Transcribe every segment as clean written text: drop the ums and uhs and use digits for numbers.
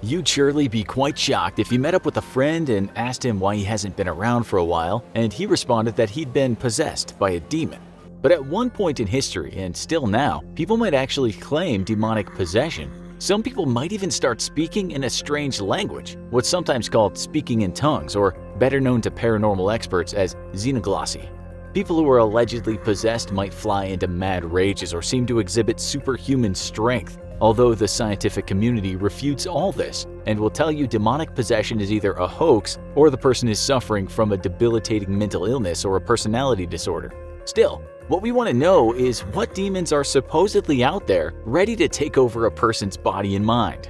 You'd surely be quite shocked if you met up with a friend and asked him why he hasn't been around for a while, and he responded that he'd been possessed by a demon. But at one point in history, and still now, people might actually claim demonic possession. Some people might even start speaking in a strange language, what's sometimes called speaking in tongues, or better known to paranormal experts as xenoglossy. People who are allegedly possessed might fly into mad rages or seem to exhibit superhuman strength, although the scientific community refutes all this and will tell you demonic possession is either a hoax or the person is suffering from a debilitating mental illness or a personality disorder. Still, what we want to know is what demons are supposedly out there ready to take over a person's body and mind.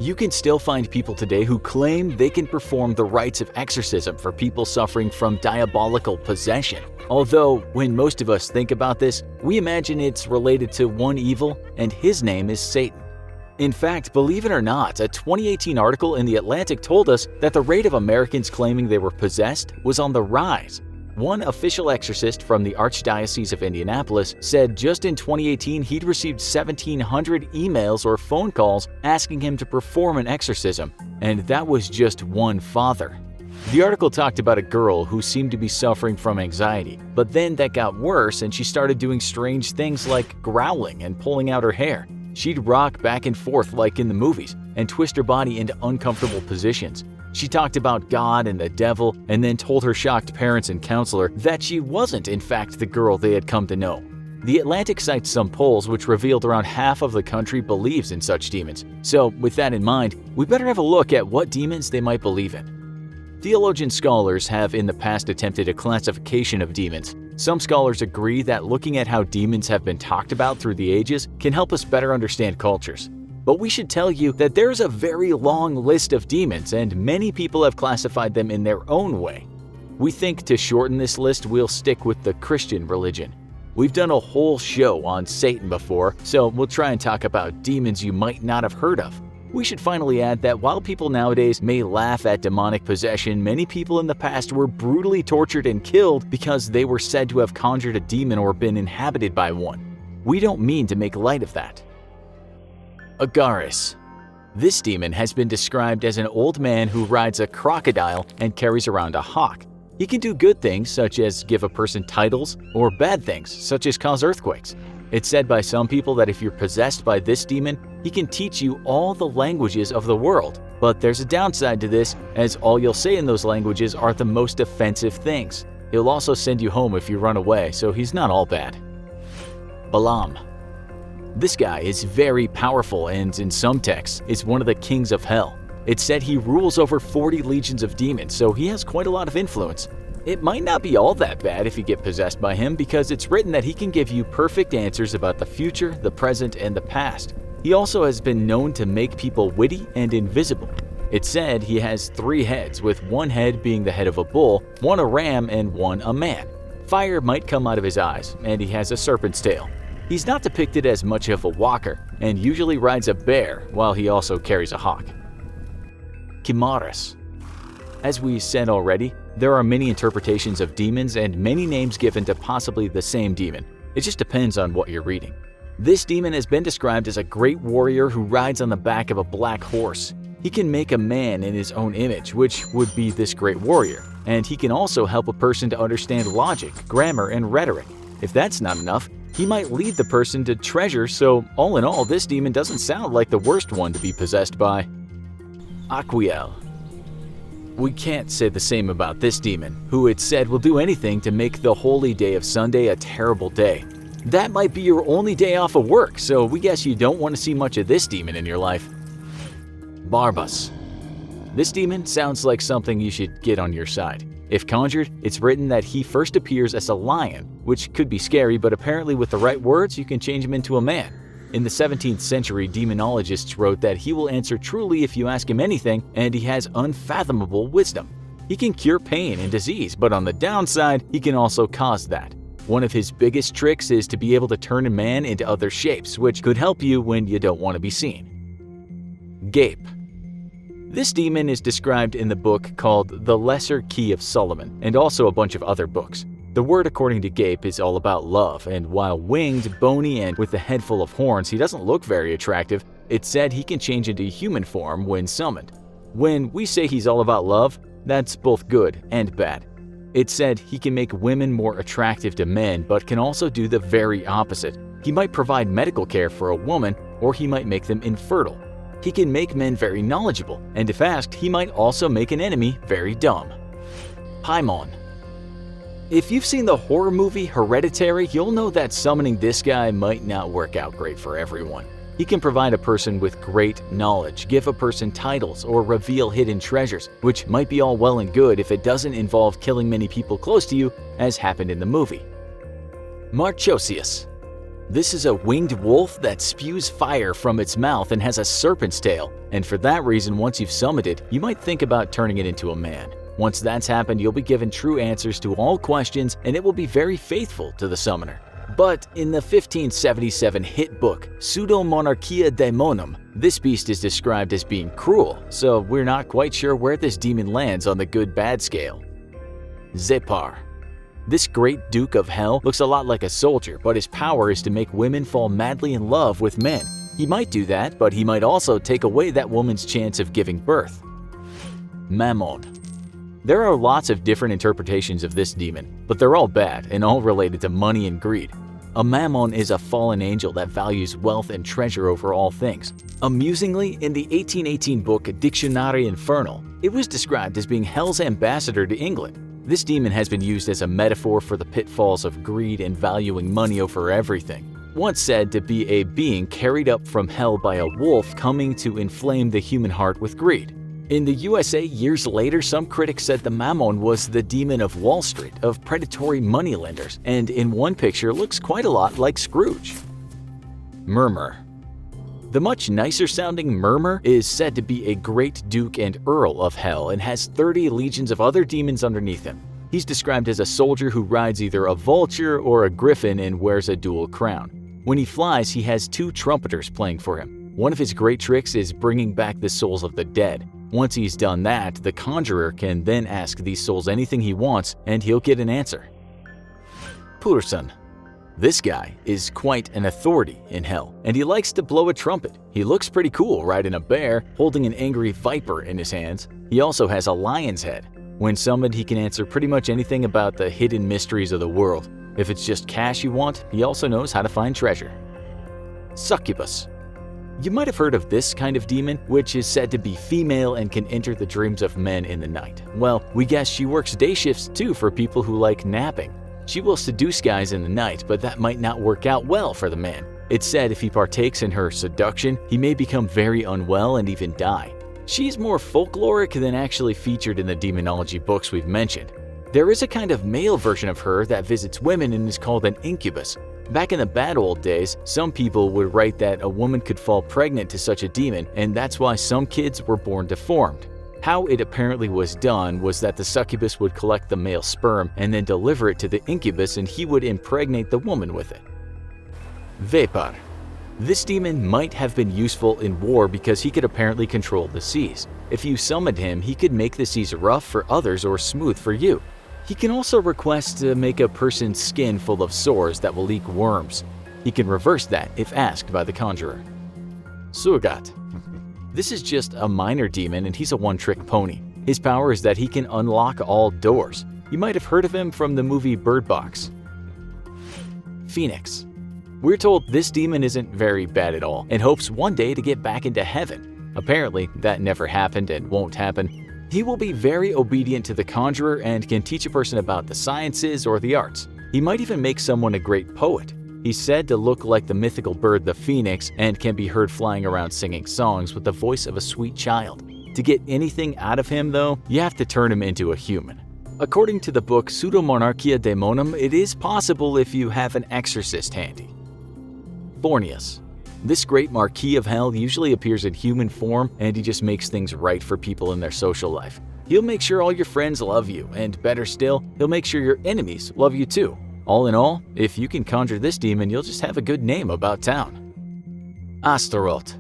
You can still find people today who claim they can perform the rites of exorcism for people suffering from diabolical possession. Although, when most of us think about this, we imagine it's related to one evil, and his name is Satan. In fact, believe it or not, a 2018 article in The Atlantic told us that the rate of Americans claiming they were possessed was on the rise. One official exorcist from the Archdiocese of Indianapolis said just in 2018 he'd received 1,700 emails or phone calls asking him to perform an exorcism, and that was just one father. The article talked about a girl who seemed to be suffering from anxiety, but then that got worse and she started doing strange things like growling and pulling out her hair. She'd rock back and forth like in the movies and twist her body into uncomfortable positions. She talked about God and the devil and then told her shocked parents and counselor that she wasn't in fact the girl they had come to know. The Atlantic cites some polls which revealed around half of the country believes in such demons. So with that in mind, we better have a look at what demons they might believe in. Theologian scholars have in the past attempted a classification of demons. Some scholars agree that looking at how demons have been talked about through the ages can help us better understand cultures. But we should tell you that there's a very long list of demons and many people have classified them in their own way. We think to shorten this list we'll stick with the Christian religion. We've done a whole show on Satan before, so we'll try and talk about demons you might not have heard of. We should finally add that while people nowadays may laugh at demonic possession, many people in the past were brutally tortured and killed because they were said to have conjured a demon or been inhabited by one. We don't mean to make light of that. Kumaris. This demon has been described as an old man who rides a crocodile and carries around a hawk. He can do good things such as give a person titles, or bad things such as cause earthquakes. It's said by some people that if you're possessed by this demon, he can teach you all the languages of the world. But there's a downside to this, as all you'll say in those languages are the most offensive things. He'll also send you home if you run away, so he's not all bad. Balaam. This guy is very powerful and, in some texts, is one of the kings of hell. It's said he rules over 40 legions of demons, so he has quite a lot of influence. It might not be all that bad if you get possessed by him because it's written that he can give you perfect answers about the future, the present, and the past. He also has been known to make people witty and invisible. It's said he has 3 heads, with one head being the head of a bull, one a ram, and one a man. Fire might come out of his eyes, and he has a serpent's tail. He's not depicted as much of a walker, and usually rides a bear, while he also carries a hawk. Kumaris. As we said already, there are many interpretations of demons and many names given to possibly the same demon. It just depends on what you're reading. This demon has been described as a great warrior who rides on the back of a black horse. He can make a man in his own image, which would be this great warrior, and he can also help a person to understand logic, grammar, and rhetoric. If that's not enough, he might lead the person to treasure, so all in all, this demon doesn't sound like the worst one to be possessed by. Aquiel. We can't say the same about this demon, who it's said will do anything to make the holy day of Sunday a terrible day. That might be your only day off of work, so we guess you don't want to see much of this demon in your life. Barbas. This demon sounds like something you should get on your side. If conjured, it's written that he first appears as a lion, which could be scary, but apparently with the right words you can change him into a man. In the 17th century, demonologists wrote that he will answer truly if you ask him anything, and he has unfathomable wisdom. He can cure pain and disease, but on the downside, he can also cause that. One of his biggest tricks is to be able to turn a man into other shapes, which could help you when you don't want to be seen. Gape. This demon is described in the book called The Lesser Key of Solomon, and also a bunch of other books. The word according to Gape is all about love, and while winged, bony, and with a head full of horns, he doesn't look very attractive. It's said he can change into human form when summoned. When we say he's all about love, that's both good and bad. It's said he can make women more attractive to men, but can also do the very opposite. He might provide medical care for a woman, or he might make them infertile. He can make men very knowledgeable, and if asked, he might also make an enemy very dumb. Haemon. If you've seen the horror movie Hereditary, you'll know that summoning this guy might not work out great for everyone. He can provide a person with great knowledge, give a person titles, or reveal hidden treasures, which might be all well and good if it doesn't involve killing many people close to you, as happened in the movie. Marchosius. This is a winged wolf that spews fire from its mouth and has a serpent's tail, and for that reason, once you've summoned it, you might think about turning it into a man. Once that's happened, you'll be given true answers to all questions, and it will be very faithful to the summoner. But in the 1577 hit book, Pseudo-Monarchia Daemonum, this beast is described as being cruel, so we're not quite sure where this demon lands on the good-bad scale. Zepar. This great Duke of Hell looks a lot like a soldier, but his power is to make women fall madly in love with men. He might do that, but he might also take away that woman's chance of giving birth. Mammal. There are lots of different interpretations of this demon, but they're all bad and all related to money and greed. A Mammal is a fallen angel that values wealth and treasure over all things. Amusingly, in the 1818 book Dictionary Infernal, it was described as being Hell's ambassador to England. This demon has been used as a metaphor for the pitfalls of greed and valuing money over everything. Once said to be a being carried up from hell by a wolf coming to inflame the human heart with greed. In the USA, years later, some critics said the Mammon was the demon of Wall Street, of predatory moneylenders, and in one picture looks quite a lot like Scrooge. Murmur. The much nicer sounding Murmur is said to be a great duke and earl of hell and has 30 legions of other demons underneath him. He's described as a soldier who rides either a vulture or a griffin and wears a dual crown. When he flies, he has 2 trumpeters playing for him. One of his great tricks is bringing back the souls of the dead. Once he's done that, the conjurer can then ask these souls anything he wants, and he'll get an answer. Purson. This guy is quite an authority in hell, and he likes to blow a trumpet. He looks pretty cool riding a bear, holding an angry viper in his hands. He also has a lion's head. When summoned, he can answer pretty much anything about the hidden mysteries of the world. If it's just cash you want, he also knows how to find treasure. Succubus. You might have heard of this kind of demon, which is said to be female and can enter the dreams of men in the night. Well, we guess she works day shifts too for people who like napping. She will seduce guys in the night, but that might not work out well for the man. It's said if he partakes in her seduction, he may become very unwell and even die. She's more folkloric than actually featured in the demonology books we've mentioned. There is a kind of male version of her that visits women and is called an incubus. Back in the bad old days, some people would write that a woman could fall pregnant to such a demon, and that's why some kids were born deformed. How it apparently was done was that the succubus would collect the male sperm and then deliver it to the incubus, and he would impregnate the woman with it. Vapor. This demon might have been useful in war because he could apparently control the seas. If you summoned him, he could make the seas rough for others or smooth for you. He can also request to make a person's skin full of sores that will leak worms. He can reverse that if asked by the conjurer. Surgat. This is just a minor demon and he's a one-trick pony. His power is that he can unlock all doors. You might have heard of him from the movie Bird Box. Phoenix. We're told this demon isn't very bad at all and hopes one day to get back into heaven. Apparently, that never happened and won't happen. He will be very obedient to the conjurer and can teach a person about the sciences or the arts. He might even make someone a great poet. He's said to look like the mythical bird the phoenix and can be heard flying around singing songs with the voice of a sweet child. To get anything out of him, though, you have to turn him into a human. According to the book Pseudo-Monarchia Daemonum, it is possible if you have an exorcist handy. Borneus. This great Marquis of Hell usually appears in human form, and he just makes things right for people in their social life. He'll make sure all your friends love you, and better still, he'll make sure your enemies love you too. All in all, if you can conjure this demon, you'll just have a good name about town. Astaroth.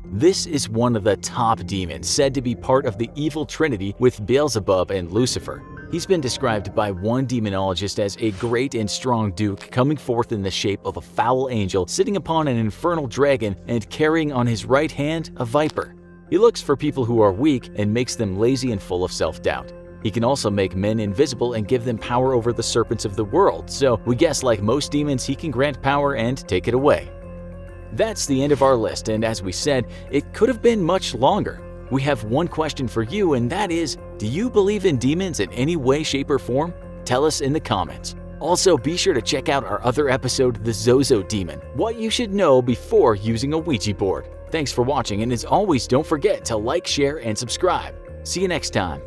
This is one of the top demons, said to be part of the evil trinity with Beelzebub and Lucifer. He's been described by one demonologist as a great and strong duke coming forth in the shape of a foul angel sitting upon an infernal dragon and carrying on his right hand a viper. He looks for people who are weak and makes them lazy and full of self-doubt. He can also make men invisible and give them power over the serpents of the world, so we guess like most demons he can grant power and take it away. That's the end of our list, and as we said, it could have been much longer. We have one question for you, and that is, do you believe in demons in any way, shape, or form? Tell us in the comments. Also, be sure to check out our other episode, The Zozo Demon, what you should know before using a Ouija board. Thanks for watching, and as always, don't forget to like, share, and subscribe. See you next time.